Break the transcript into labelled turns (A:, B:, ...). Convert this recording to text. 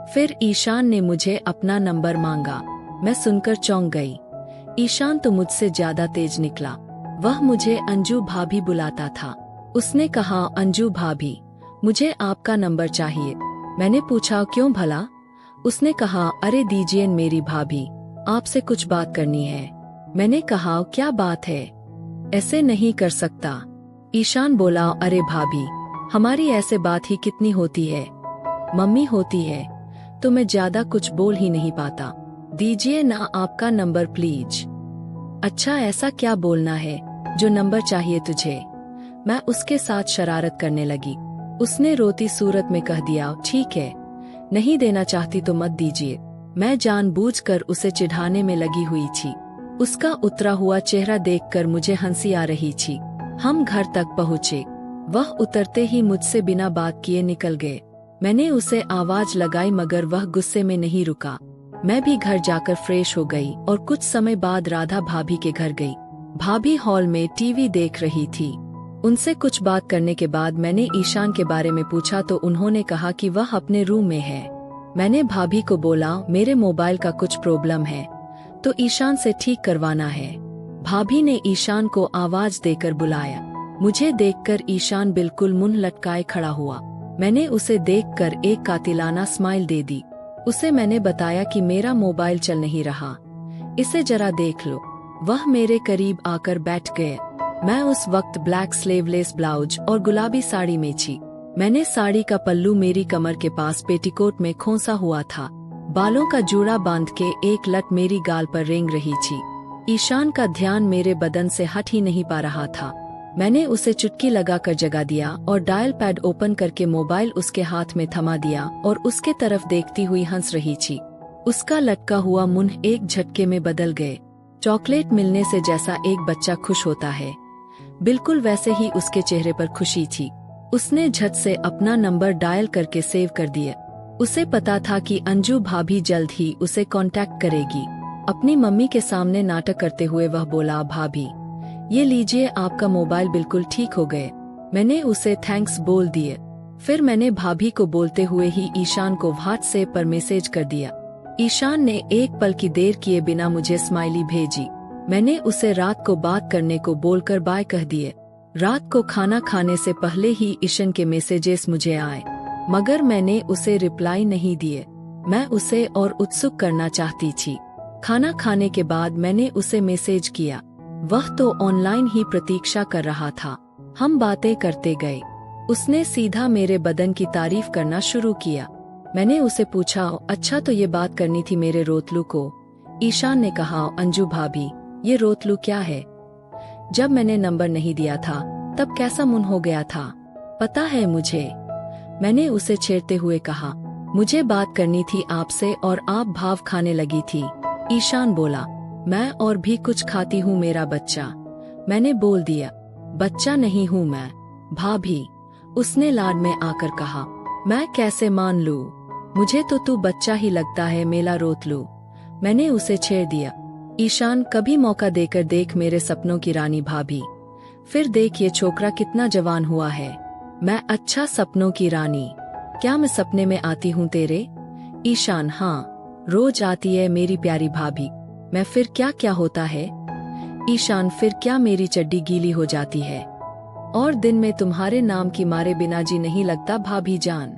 A: फिर ईशान ने मुझे अपना नंबर मांगा। मैं सुनकर चौंक गई। ईशान तो मुझसे ज्यादा तेज निकला। वह मुझे अंजू भाभी बुलाता था। उसने कहा, अंजू भाभी, मुझे आपका नंबर चाहिए। मैंने पूछा, क्यों भला? उसने कहा, अरे दीजिए मेरी भाभी, आपसे कुछ बात करनी है। मैंने कहा, क्या बात है? ऐसे नहीं कर सकता। ईशान बोला, अरे भाभी, हमारी ऐसे बात ही कितनी होती है, मम्मी होती है तो मैं ज्यादा कुछ बोल ही नहीं पाता। दीजिए ना आपका नंबर प्लीज। अच्छा, ऐसा क्या बोलना है जो नंबर चाहिए तुझे? मैं उसके साथ शरारत करने लगी। उसने रोती सूरत में कह दिया, ठीक है, नहीं देना चाहती तो मत दीजिए। मैं जानबूझकर उसे चिढ़ाने में लगी हुई थी। उसका उतरा हुआ चेहरा देखकर मुझे हंसी आ रही थी। हम घर तक पहुँचे। वह उतरते ही मुझसे बिना बात किए निकल गए। मैंने उसे आवाज लगाई मगर वह गुस्से में नहीं रुका। मैं भी घर जाकर फ्रेश हो गई और कुछ समय बाद राधा भाभी के घर गई। भाभी हॉल में टीवी देख रही थी। उनसे कुछ बात करने के बाद मैंने ईशान के बारे में पूछा तो उन्होंने कहा कि वह अपने रूम में है। मैंने भाभी को बोला, मेरे मोबाइल का कुछ प्रॉब्लम है तो ईशान से ठीक करवाना है। भाभी ने ईशान को आवाज देकर बुलाया। मुझे देखकर ईशान बिल्कुल मुंह लटकाए खड़ा हुआ। मैंने उसे देखकर एक कातिलाना स्माइल दे दी। उसे मैंने बताया कि मेरा मोबाइल चल नहीं रहा, इसे जरा देख लो। वह मेरे करीब आकर बैठ गए। मैं उस वक्त ब्लैक स्लीवलेस ब्लाउज और गुलाबी साड़ी में थी। मैंने साड़ी का पल्लू मेरी कमर के पास पेटीकोट में खोसा हुआ था। बालों का जूड़ा बांध के एक लट मेरी गाल पर रेंग रही थी। ईशान का ध्यान मेरे बदन से हट ही नहीं पा रहा था। मैंने उसे चुटकी लगाकर जगा दिया और डायल पैड ओपन करके मोबाइल उसके हाथ में थमा दिया और उसके तरफ देखती हुई हंस रही थी। उसका लटका हुआ मुंह एक झटके में बदल गए। चॉकलेट मिलने से जैसा एक बच्चा खुश होता है, बिल्कुल वैसे ही उसके चेहरे पर खुशी थी। उसने झट से अपना नंबर डायल करके सेव कर दिया। उसे पता था कि अंजू भाभी जल्द ही उसे कांटेक्ट करेगी। अपनी मम्मी के सामने नाटक करते हुए वह बोला, भाभी ये लीजिए, आपका मोबाइल बिल्कुल ठीक हो गए। मैंने उसे थैंक्स बोल दिए। फिर मैंने भाभी को बोलते हुए ही ईशान को व्हाट्सएप पर मैसेज कर दिया। ईशान ने एक पल की देर किए बिना मुझे स्माइली भेजी। मैंने उसे रात को बात करने को बोलकर बाय कह दिए। रात को खाना खाने से पहले ही ईशान के मैसेजेस मुझे आए, मगर मैंने उसे रिप्लाई नहीं दिए। मैं उसे और उत्सुक करना चाहती थी। खाना खाने के बाद मैंने उसे मैसेज किया। वह तो ऑनलाइन ही प्रतीक्षा कर रहा था। हम बातें करते गए। उसने सीधा मेरे बदन की तारीफ करना शुरू किया। मैंने उसे पूछा, अच्छा तो ये बात करनी थी मेरे रोतलू को। ईशान ने कहा, अंजू भाभी, ये रोतलू क्या है? जब मैंने नंबर नहीं दिया था तब कैसा मुंह हो गया था, पता है मुझे। मैंने उसे छेड़ते हुए कहा, मुझे बात करनी थी आपसे और आप भाव खाने लगी थी। ईशान बोला, मैं और भी कुछ खाती हूँ मेरा बच्चा। मैंने बोल दिया, बच्चा नहीं हूँ मैं भाभी। उसने लाड में आकर कहा, मैं कैसे मान लूं, मुझे तो तू बच्चा ही लगता है मेला रोतलू। मैंने उसे छेड़ दिया। ईशान, कभी मौका देकर देख मेरे सपनों की रानी भाभी, फिर देख ये छोकरा कितना जवान हुआ है। मैं अच्छा सपनों की रानी? क्या मैं सपने में आती हूँ तेरे? ईशान, हाँ, रोज आती है मेरी प्यारी भाभी। मैं फिर क्या क्या होता है? ईशान, फिर क्या मेरी चड्डी गीली हो जाती है और दिन में तुम्हारे नाम की मारे बिना जी नहीं लगता भाभी जान।